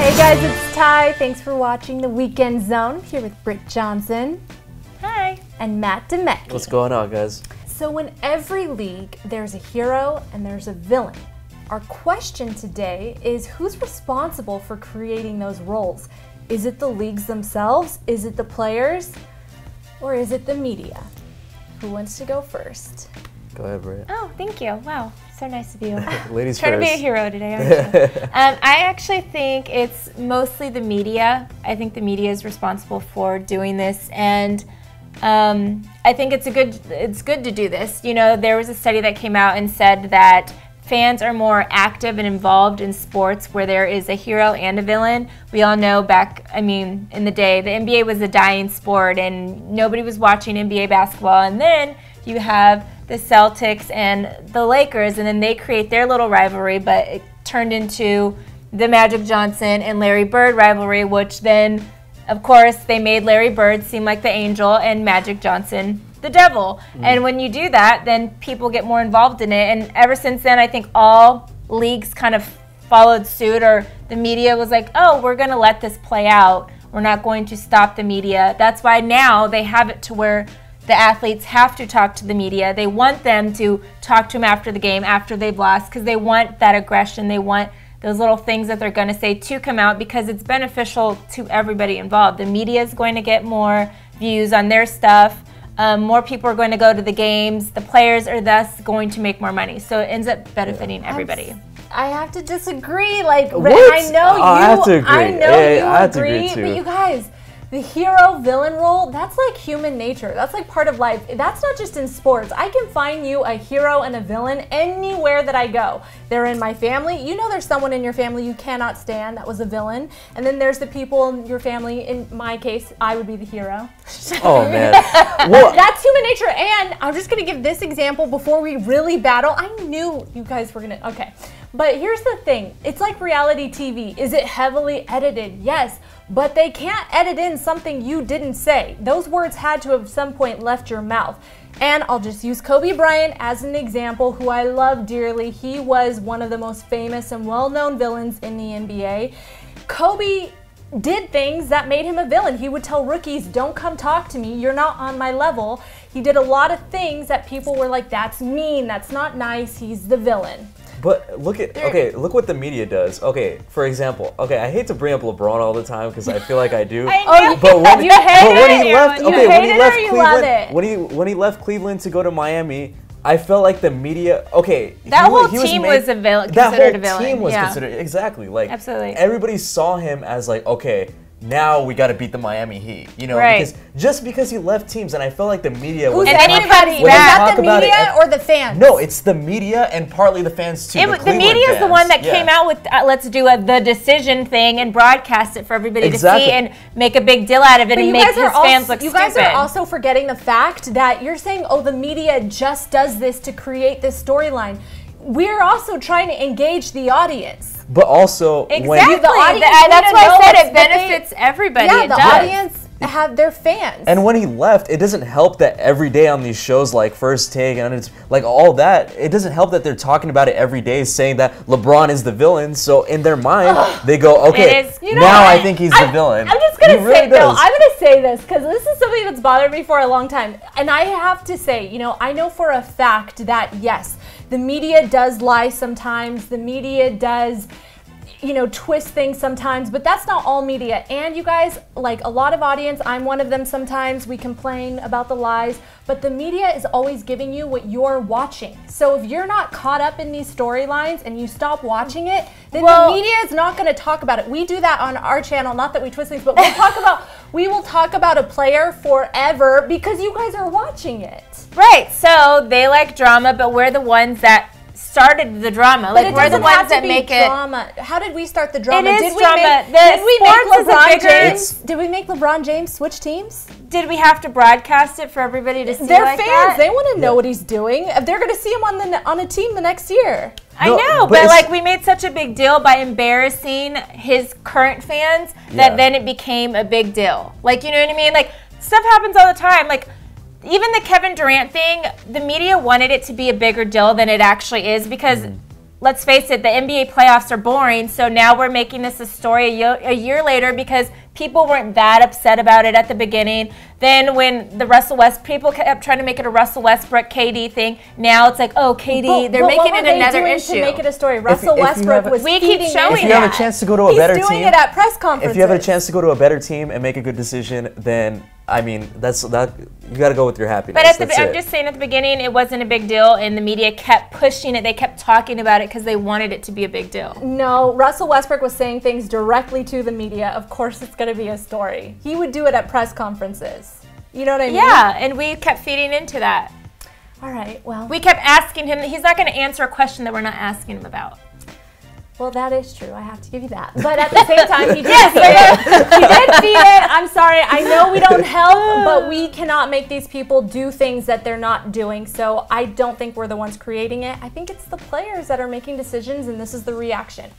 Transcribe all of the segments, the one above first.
Hey guys, it's Ty. Thanks for watching the Weekend Zone. I'm here with Britt Johnson. Hi. And Matt Demecki. What's going on, guys? So in every league, there's a hero and there's a villain. Our question today is who's responsible for creating those roles? Is it the leagues themselves? Is it the players? Or is it the media? Who wants to go first? Go ahead, Britt. Oh, thank you. Wow, so nice of you. Ladies Trying first. to be a hero today, aren't you? I actually think it's mostly the media. I think the media is responsible for doing this, and I think it's good to do this. You know, there was a study that came out and said that fans are more active and involved in sports where there is a hero and a villain. We all know in the day, the NBA was a dying sport and nobody was watching NBA basketball. And then you have the Celtics and the Lakers, and then they create their little rivalry, but it turned into the Magic Johnson and Larry Bird rivalry, which then, of course, they made Larry Bird seem like the angel and Magic Johnson the devil. And when you do that, then people get more involved in it. And ever since then, I think all leagues kind of followed suit, or the media was like, oh, we're going to let this play out. We're not going to stop the media. That's why now they have it to where the athletes have to talk to the media. They want them to talk to them after the game, after they've lost, because they want that aggression. They want those little things that they're going to say to come out because it's beneficial to everybody involved. The media is going to get more views on their stuff. More people are going to go to the games. The players are thus going to make more money. So it ends up benefiting everybody. I have to disagree. Like, What? I know you. I have to agree. I know I have to you agree agree, too. but you guys, the hero-villain role, that's like human nature. That's like part of life. That's not just in sports. I can find you a hero and a villain anywhere that I go. They're in my family. You know there's someone in your family you cannot stand that was a villain. And then there's the people in your family. In my case, I would be the hero. Oh, man. That's human nature. And I'm just going to give this example before we really battle. I knew you guys were going to, okay. But here's the thing. It's like reality TV. Is it heavily edited? Yes. But they can't edit in something you didn't say. Those words had to have at some point left your mouth. And I'll just use Kobe Bryant as an example, who I love dearly. He was one of the most famous and well-known villains in the NBA. Kobe did things that made him a villain. He would tell rookies, don't come talk to me, you're not on my level. He did a lot of things that people were like, that's mean, that's not nice, he's the villain. But look what the media does. Okay, for example, I hate to bring up LeBron all the time because I feel like I do. But when he left Cleveland to go to Miami, I felt like the media. That whole team was a villain. Considered a villain. That whole team was considered exactly like. Absolutely. Everybody saw him as like, okay, now we got to beat the Miami Heat, you know, right. because just because he left teams, and I felt like the media was. Is that the media or the fans? No, it's the media and partly the fans too. The media is the one that came out with let's do the decision thing and broadcast it for everybody to see and make a big deal out of it and make his fans look stupid. You guys are also forgetting the fact that you're saying, oh, the media just does this to create this storyline. We're also trying to engage the audience. But also, exactly. The audience, that's why I said it benefits everybody. Yeah, the audience have their fans. And when he left, it doesn't help that every day on these shows like First Take and it's like all that, it doesn't help that they're talking about it every day, saying that LeBron is the villain. So in their mind, they go, okay, now I think he's the villain. I'm just going to say, no, I'm going to say this because this is something that's bothered me for a long time. And I have to say, you know, I know for a fact that, yes, the media does lie sometimes. The media does, you know, twist things sometimes, but that's not all media. And you guys, like a lot of audience, I'm one of them sometimes, we complain about the lies, but the media is always giving you what you're watching. So if you're not caught up in these storylines and you stop watching it, then the media is not going to talk about it. We do that on our channel, not that we twist things, but we will talk about a player forever because you guys are watching it. Right, so they like drama, but we're the ones that started the drama. But like we're the ones that make drama. How did we start the drama? It is drama. Did we make LeBron James switch teams? Did we have to broadcast it for everybody to see? They're fans. That? They want to know what he's doing. They're going to see him on a team the next year. I know, but like we made such a big deal by embarrassing his current fans that then it became a big deal. Like, you know what I mean? Like, stuff happens all the time. Like, even the Kevin Durant thing, the media wanted it to be a bigger deal than it actually is because let's face it, the NBA playoffs are boring, so now we're making this a story a year later because people weren't that upset about it at the beginning. Then when people kept trying to make it a Russell Westbrook KD thing. Now it's like, oh, KD, they're making it another issue. To make it a story, Russell Westbrook was feeding it. If you have a chance to go to a better team, he's doing it at press conferences. If you have a chance to go to a better team and make a good decision, then I mean, you got to go with your happiness. But I'm just saying, at the beginning, it wasn't a big deal, and the media kept pushing it. They kept talking about it because they wanted it to be a big deal. No, Russell Westbrook was saying things directly to the media. Of course, it's going to be a story. He would do it at press conferences. You know what I mean? Yeah, and we kept feeding into that. All right, well. We kept asking him. He's not going to answer a question that we're not asking him about. Well, that is true. I have to give you that. But at the same time, he did feed it. He did feed it. I'm sorry. I know we don't help, but we cannot make these people do things that they're not doing. So I don't think we're the ones creating it. I think it's the players that are making decisions, and this is the reaction.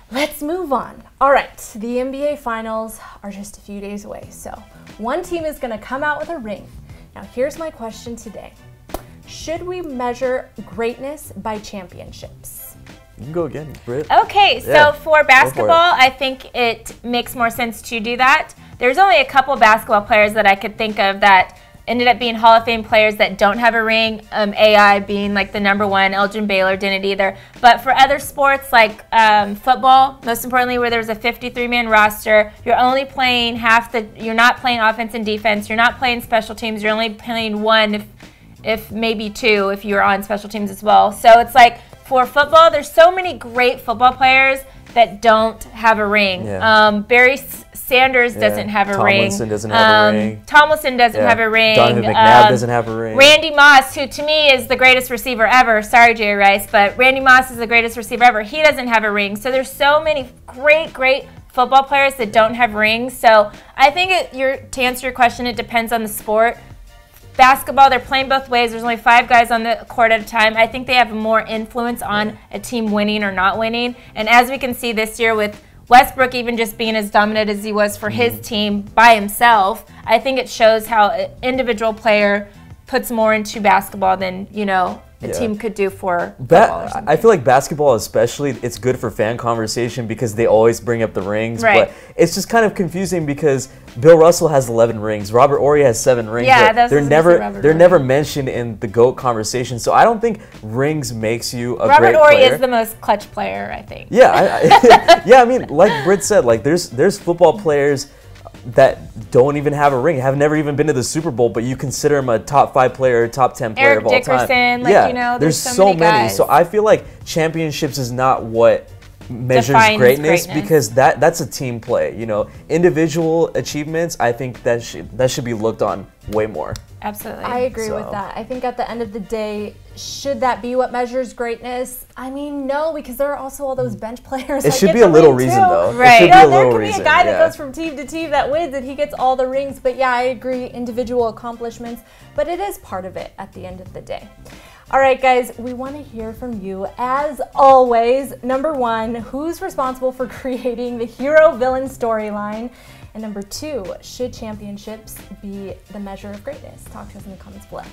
Let's move on. All right, the NBA Finals are just a few days away. So one team is going to come out with a ring. Now, here's my question today. Should we measure greatness by championships? You can go again, Britt. Okay, so for basketball, I think it makes more sense to do that. There's only a couple basketball players that I could think of that ended up being Hall of Fame players that don't have a ring. AI being like the #1, Elgin Baylor didn't either. But for other sports like football, most importantly, where there's a 53-man roster, you're only playing you're not playing offense and defense. You're not playing special teams. You're only playing one, if maybe two, if you're on special teams as well. So it's like, for football, there's so many great football players that don't have a ring. Yeah. Barry Sanders doesn't have a ring. Tomlinson doesn't have a ring. Tomlinson doesn't have a ring. Donovan McNabb doesn't have a ring. Randy Moss, who to me is the greatest receiver ever. Sorry, Jerry Rice, but Randy Moss is the greatest receiver ever. He doesn't have a ring. So there's so many great football players that don't have rings. So I think to answer your question, it depends on the sport. Basketball, they're playing both ways. There's only 5 guys on the court at a time. I think they have more influence on a team winning or not winning. And as we can see this year with Westbrook even just being as dominant as he was for his team by himself, I think it shows how an individual player puts more into basketball than, a team could do for football. I feel like basketball especially, it's good for fan conversation because they always bring up the rings. Right. But it's just kind of confusing because Bill Russell has 11 rings. Robert Horry has 7 rings. Yeah, but they're never mentioned in the GOAT conversation. So I don't think rings makes you a great player. Robert Horry is the most clutch player, I think. Yeah, yeah. I mean, like Britt said, like there's football players that don't even have a ring, have never even been to the Super Bowl, but you consider him a top 5 player, top 10 player of all Dickerson, time. There's so many. guys. So I feel like championships is not what measures greatness because that's a team play. Individual achievements, I think that should be looked on way more. Absolutely. I agree with that. I think at the end of the day, should that be what measures greatness? I mean, no, because there are also all those bench players. It should be a little reason, though. Right. There could be a guy that goes from team to team that wins and he gets all the rings. But yeah, I agree, individual accomplishments. But it is part of it at the end of the day. All right, guys, we want to hear from you. As always, #1, who's responsible for creating the hero-villain storyline? And #2, should championships be the measure of greatness? Talk to us in the comments below.